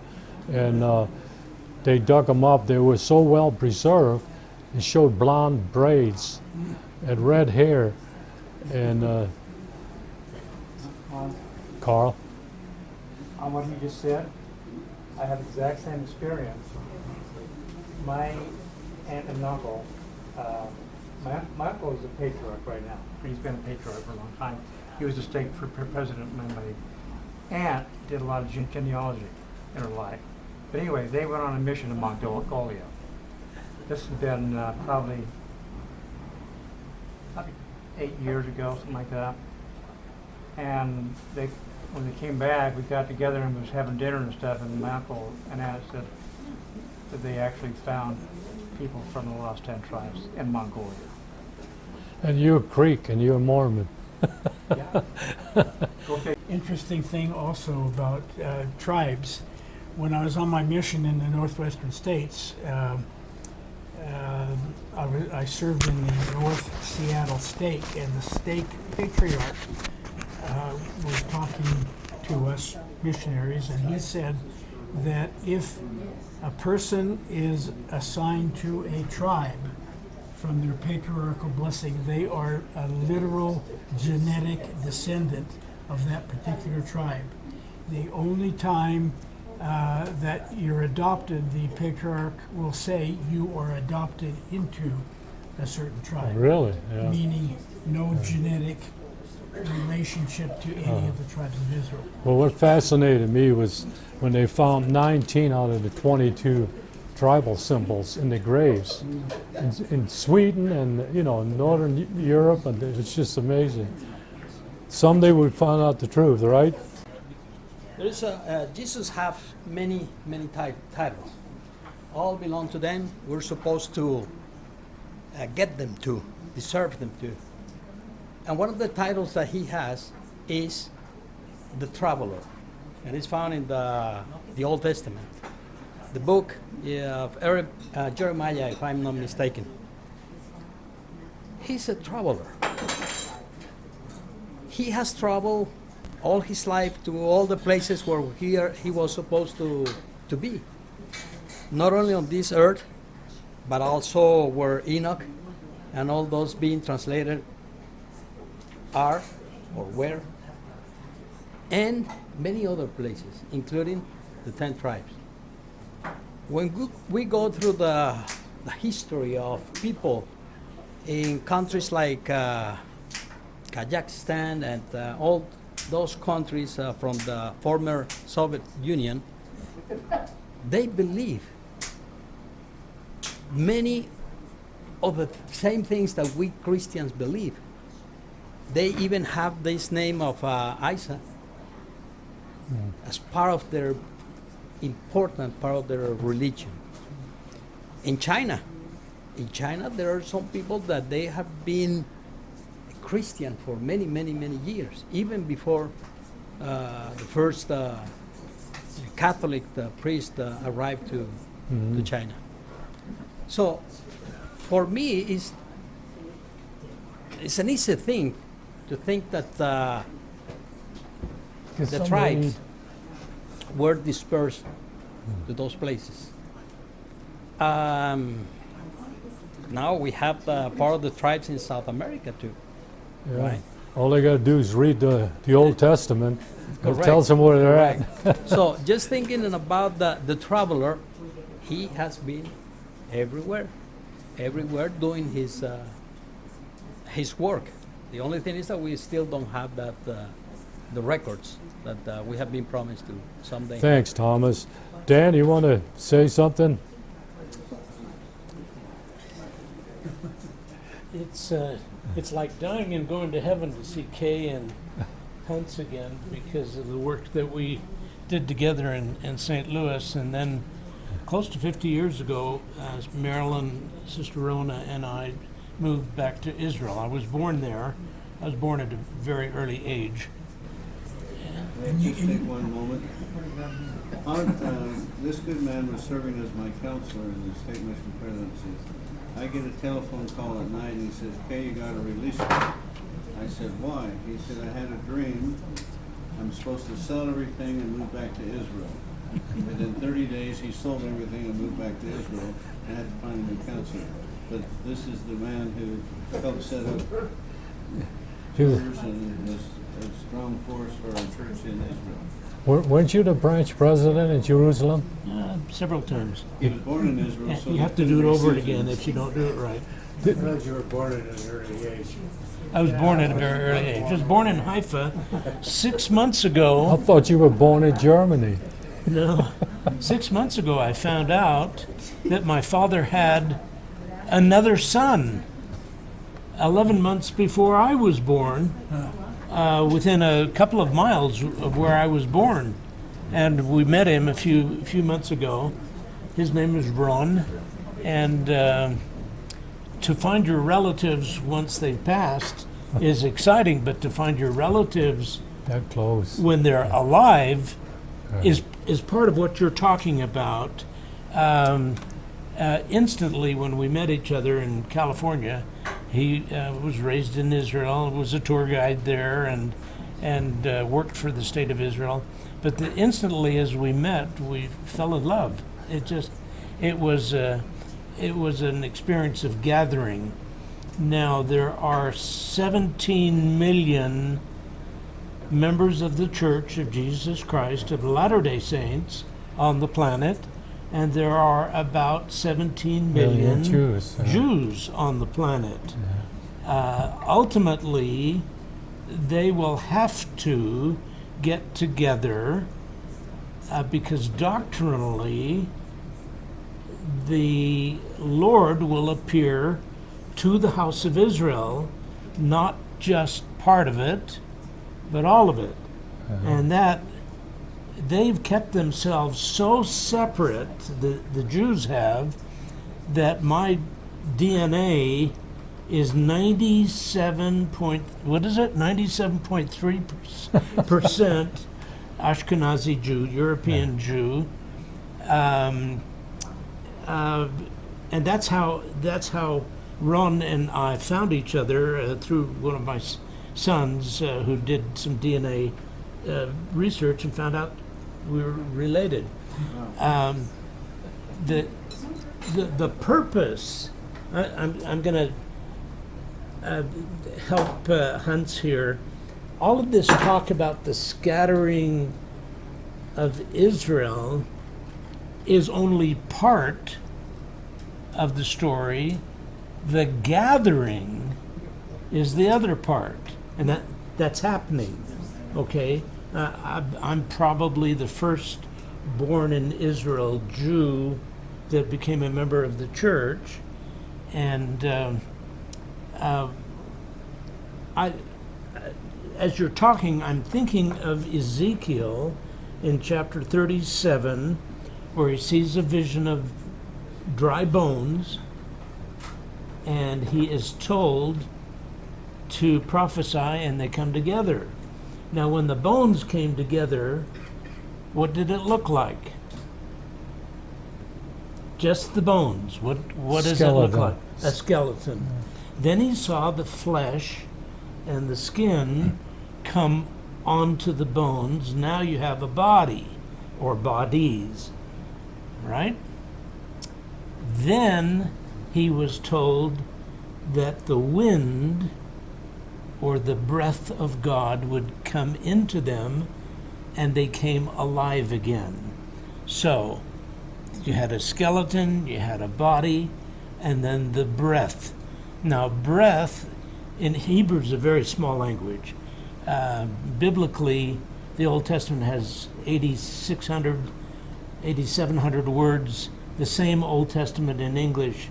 Speaker 1: and they dug them up. They were so well preserved. It showed blonde braids and red hair. And Carl?
Speaker 3: On what he just said, I have the exact same experience. My aunt and uncle, my uncle is a patriarch right now. He's been a patriarch for a long time. He was the state president when my aunt did a lot of genealogy in her life. But anyway, they went on a mission to Mongolia. This has been probably 8 years ago, something like that. And when they came back, we got together and was having dinner and stuff, and my uncle and aunt said that they actually found people from the lost 10 tribes in Mongolia.
Speaker 1: And you're Creek and you're Mormon.
Speaker 3: Yeah. Go figure.
Speaker 2: Interesting thing also about tribes. When I was on my mission in the northwestern states, I served in the North Seattle stake, and the stake patriarch was talking to us missionaries, and he said that if a person is assigned to a tribe from their patriarchal blessing, they are a literal genetic descendant of that particular tribe. The only time that you're adopted, the patriarch will say you are adopted into a certain tribe.
Speaker 1: Really? Yeah.
Speaker 2: Meaning no genetic relationship to any of the tribes of Israel.
Speaker 1: Well, what fascinated me was when they found 19 out of the 22 tribal symbols in the graves in Sweden and Northern Europe, and it's just amazing. Someday we find out the truth, right?
Speaker 4: There is Jesus have many titles. All belong to them. We're supposed to get them to, deserve them to. And one of the titles that he has is the Traveler, and it's found in the Old Testament, the book of Jeremiah, if I'm not mistaken. He's a traveler. He has traveled all his life to all the places where he was supposed to be. Not only on this earth, but also where Enoch and all those being translated are or were, and many other places, including the 10 tribes. When we go through the history of people in countries like Kazakhstan and all those countries from the former Soviet Union, they believe many of the same things that we Christians believe. They even have this name of Isa as part of their important part of their religion. In China, there are some people that they have been Christian for many years, even before the first Catholic priest arrived to China. So, for me, it's an easy thing to think that the tribes were dispersed to those places. Now we have part of the tribes in South America too.
Speaker 1: Yeah.
Speaker 4: Right.
Speaker 1: All they got to do is read the Old Testament. It
Speaker 4: Correct.
Speaker 1: tells them where they're at.
Speaker 4: So just thinking about the traveler, he has been everywhere doing his work. The only thing is that we still don't have that the records that we have been promised to someday.
Speaker 1: Thanks, Thomas. Dan, you want to say something?
Speaker 5: It's like dying and going to heaven to see Kay and Hunt's again because of the work that we did together in St. Louis. And then close to 50 years ago, Marilyn, Sister Rona, and I moved back to Israel. I was born there, I was born at a very early age.
Speaker 6: Just take one moment. This good man was serving as my counselor in the state mission presidency. I get a telephone call at night and he says, "Kay, you got to release me." I said, "Why?" He said, "I had a dream. I'm supposed to sell everything and move back to Israel." Within 30 days, he sold everything and moved back to Israel and had to find a new counselor. But this is the man who helped set up churches and was a strong force for our church in Israel.
Speaker 1: Weren't you the branch president in Jerusalem?
Speaker 5: Several times.
Speaker 6: He was born in Israel, so
Speaker 5: You have to do it over again if you don't do it right.
Speaker 7: I thought you were born at an early age.
Speaker 5: I was born at a very early age. I was born in Haifa 6 months
Speaker 1: I
Speaker 5: ago.
Speaker 1: thought you were born in Germany.
Speaker 5: No, 6 months ago I found out that my father had another son 11 months before I was born, within a couple of miles of where I was born. And we met him a few months ago. His name is Ron. And to find your relatives once they've passed is exciting, but to find your relatives
Speaker 1: That close.
Speaker 5: when they're alive is part of what you're talking about. Instantly, when we met each other in California, he was raised in Israel, was a tour guide there, and worked for the state of Israel. But instantly, as we met, we fell in love. It was an experience of gathering. Now there are 17 million members of the Church of Jesus Christ of Latter-day Saints on the planet, and there are about 17 million
Speaker 1: Jews.
Speaker 5: Jews on the planet. Ultimately, they will have to get together because doctrinally, the Lord will appear to the house of Israel, not just part of it, but all of it. And that they've kept themselves so separate, the Jews have, that my DNA is 97.3% Ashkenazi Jew, European Jew. And that's how Ron and I found each other through one of my sons who did some DNA research and found out we were related. The purpose. I'm going to help Hans here. All of this talk about the scattering of Israel is only part of the story. The gathering is the other part, and that's happening. Okay, I'm probably the first born in Israel Jew that became a member of the church, and as you're talking, I'm thinking of Ezekiel in chapter 37, where he sees a vision of dry bones, and he is told to prophesy, and they come together. Now, when the bones came together, what did it look like? Just the bones. What does it look
Speaker 1: Skeleton.
Speaker 5: like? A skeleton. Then he saw the flesh and the skin come onto the bones. Now you have a body, or bodies, right? Then he was told that the wind, or the breath of God, would come into them, and they came alive again. So you had a skeleton, you had a body, and then the breath. Now, breath in Hebrew is a very small language. Biblically, the Old Testament has 8,700 words. The same Old Testament in English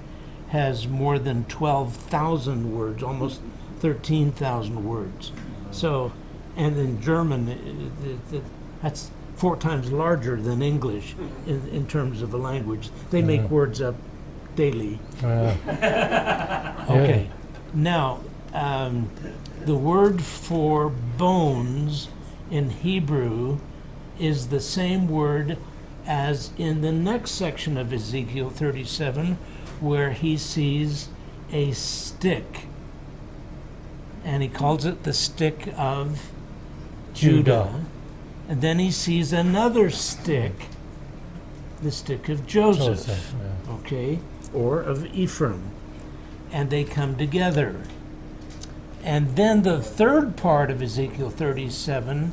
Speaker 5: has more than 12,000 words, almost 13,000 words. So, and in German, that's 4 times larger than English in terms of a language. They make words up daily. Okay. Now, the word for bones in Hebrew is the same word as in the next section of Ezekiel 37, where he sees a stick. And he calls it the stick of Judah. And then he sees another stick, the stick of Joseph,
Speaker 1: yeah.
Speaker 5: okay, or of Ephraim. And they come together. And then the third part of Ezekiel 37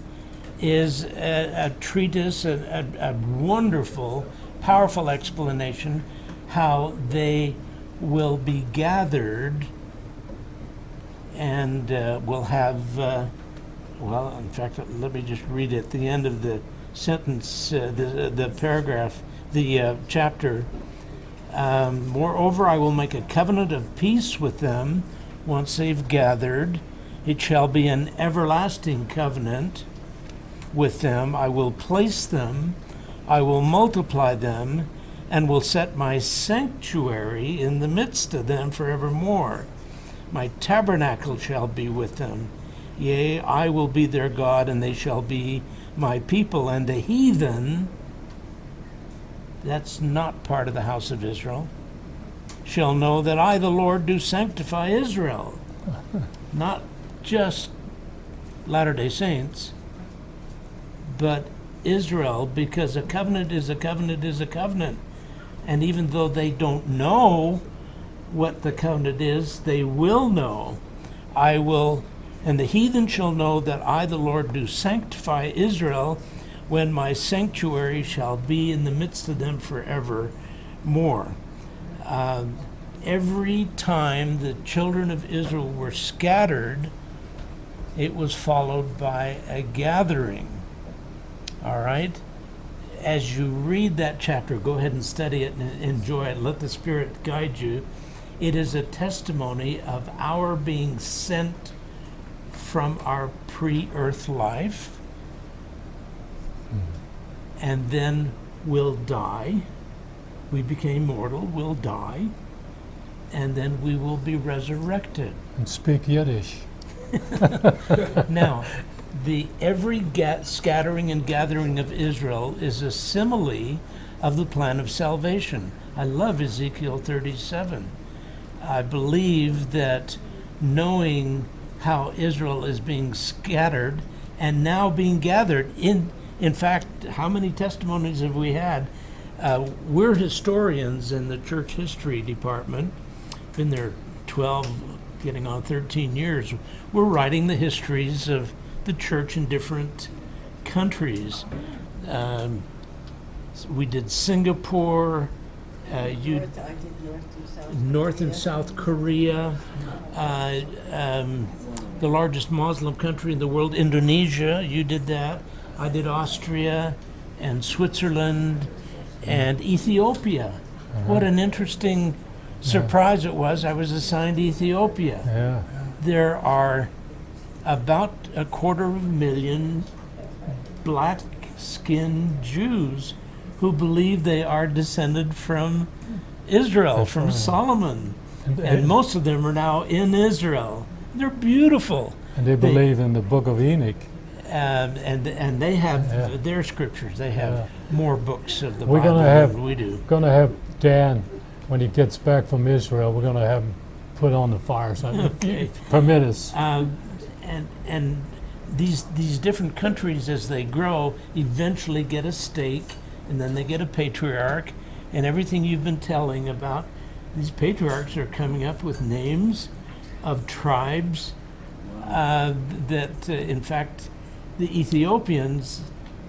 Speaker 5: is a treatise, a wonderful, powerful explanation how they will be gathered and will have, well, in fact, let me just read at the end of the sentence, the paragraph, the chapter. Moreover, I will make a covenant of peace with them once they've gathered. It shall be an everlasting covenant with them. I will place them, I will multiply them, and will set my sanctuary in the midst of them forevermore. My tabernacle shall be with them. Yea, I will be their God, and they shall be my people. And the heathen, that's not part of the house of Israel, shall know that I, the Lord, do sanctify Israel. Not just Latter-day Saints, but Israel, because a covenant is a covenant is a covenant. And even though they don't know what the covenant is, they will know. I will, and the heathen shall know that I, the Lord, do sanctify Israel, when my sanctuary shall be in the midst of them forevermore. Every time the children of Israel were scattered, it was followed by a gathering. All right? As you read that chapter, go ahead and study it and enjoy it. Let the Spirit guide you. It is a testimony of our being sent from our pre-earth life, and then we'll die. We became mortal, we'll die, and then we will be resurrected.
Speaker 1: And speak Yiddish.
Speaker 5: Now, every scattering and gathering of Israel is a simile of the plan of salvation. I love Ezekiel 37. I believe that knowing how Israel is being scattered and now being gathered, in fact, how many testimonies have we had? We're historians in the church history department, been there 12, getting on 13 years. We're writing the histories of the church in different countries. We did Singapore, North and South Korea, the largest Muslim country in the world, Indonesia. You did that. I did Austria and Switzerland and Ethiopia. What an interesting surprise it was. I was assigned Ethiopia.
Speaker 1: Yeah.
Speaker 5: There are about 250,000 black-skinned Jews who believe they are descended from Israel,
Speaker 1: That's
Speaker 5: from
Speaker 1: right.
Speaker 5: Solomon. And most of them are now in Israel. They're beautiful.
Speaker 1: And they believe in the Book of Enoch.
Speaker 5: And they have their scriptures. They have more books of the
Speaker 1: We're
Speaker 5: Bible
Speaker 1: gonna have
Speaker 5: than we do.
Speaker 1: Gonna have Dan, when he gets back from Israel, we're gonna have him put on the fire. So
Speaker 5: Okay.
Speaker 1: permit us.
Speaker 5: And these different countries, as they grow, eventually get a stake, and then they get a patriarch, and everything you've been telling about, these patriarchs are coming up with names of tribes that, in fact, the Ethiopians,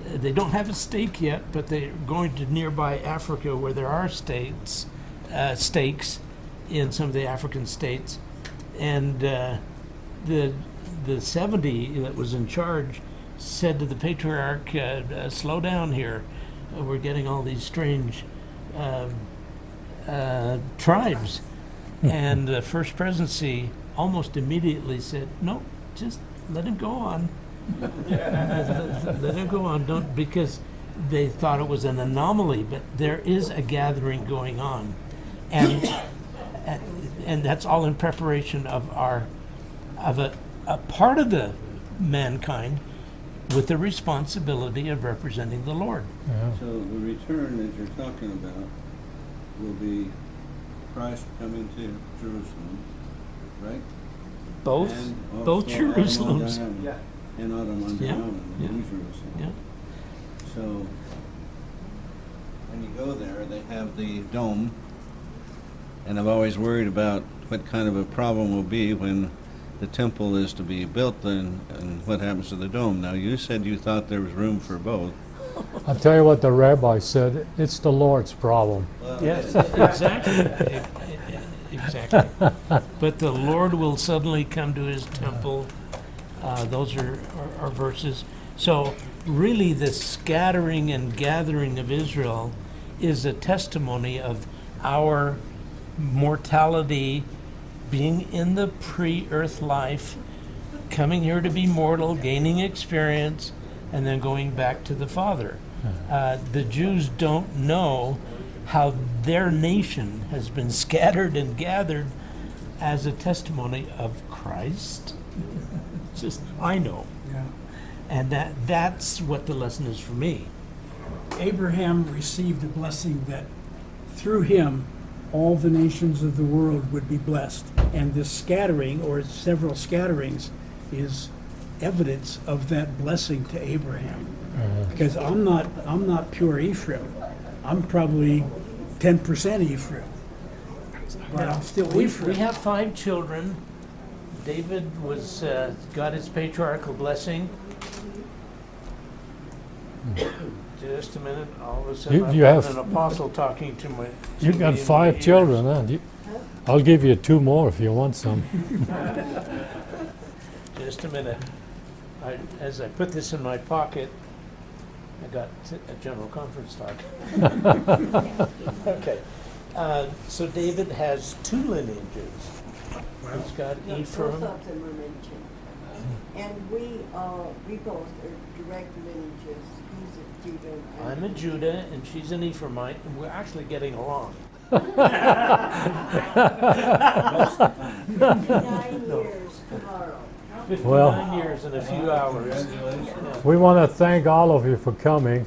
Speaker 5: they don't have a stake yet, but they're going to nearby Africa where there are stakes in some of the African states, and the 70 that was in charge said to the patriarch, slow down here. We're getting all these strange tribes. And the First Presidency almost immediately said, no, just let him go on. Let him go on. Don't, because they thought it was an anomaly, but there is a gathering going on. And that's all in preparation of our of a part of the mankind with the responsibility of representing the Lord.
Speaker 1: Yeah.
Speaker 6: So the return that you're talking about will be Christ coming to Jerusalem, right?
Speaker 5: Both
Speaker 6: And
Speaker 5: both
Speaker 6: also
Speaker 5: Jerusalems.
Speaker 6: And Autumn under
Speaker 5: Yeah,
Speaker 6: Autumn,
Speaker 5: yeah.
Speaker 6: New Jerusalem.
Speaker 5: Yeah.
Speaker 6: So when you go there, they have the dome, and I've always worried about what kind of a problem will be when the temple is to be built and what happens to the dome. Now, you said you thought there was room for both.
Speaker 1: I'll tell you what the rabbi said, it's the Lord's problem.
Speaker 5: Yes, exactly. Exactly. But the Lord will suddenly come to his temple. Those are verses. So really the scattering and gathering of Israel is a testimony of our mortality, being in the pre-earth life, coming here to be mortal, gaining experience, and then going back to the Father. The Jews don't know how their nation has been scattered and gathered as a testimony of Christ. It's just, I know.
Speaker 2: Yeah.
Speaker 5: And that's what the lesson is for me.
Speaker 2: Abraham received a blessing that through him all the nations of the world would be blessed. And this scattering, or several scatterings, is evidence of that blessing to Abraham. Because I'm not pure Ephraim. I'm probably 10% Ephraim. But I'm still
Speaker 5: We
Speaker 2: Ephraim.
Speaker 5: have 5 children. David was got his patriarchal blessing. Just a minute. All of a sudden,
Speaker 1: You
Speaker 5: I've
Speaker 1: have-
Speaker 5: got an apostle talking to my.
Speaker 1: You
Speaker 5: to
Speaker 1: got
Speaker 5: me in
Speaker 1: 5
Speaker 5: my
Speaker 1: children,
Speaker 5: ears.
Speaker 1: huh? I'll give you 2 more if you want some.
Speaker 5: Just a minute. As I put this in my pocket, I got a general conference talk. Okay. So David has 2 lineages. He's got
Speaker 8: No,
Speaker 5: Ephraim.
Speaker 8: both of them are mentioned. And we both are direct lineages. He's a Judah. and
Speaker 5: I'm a Judah and she's an Ephraimite, and we're actually getting along.
Speaker 8: 59 years tomorrow.
Speaker 5: 59
Speaker 1: Well-
Speaker 5: years and a few hours.
Speaker 6: Congratulations.
Speaker 1: We want to thank all of you for coming.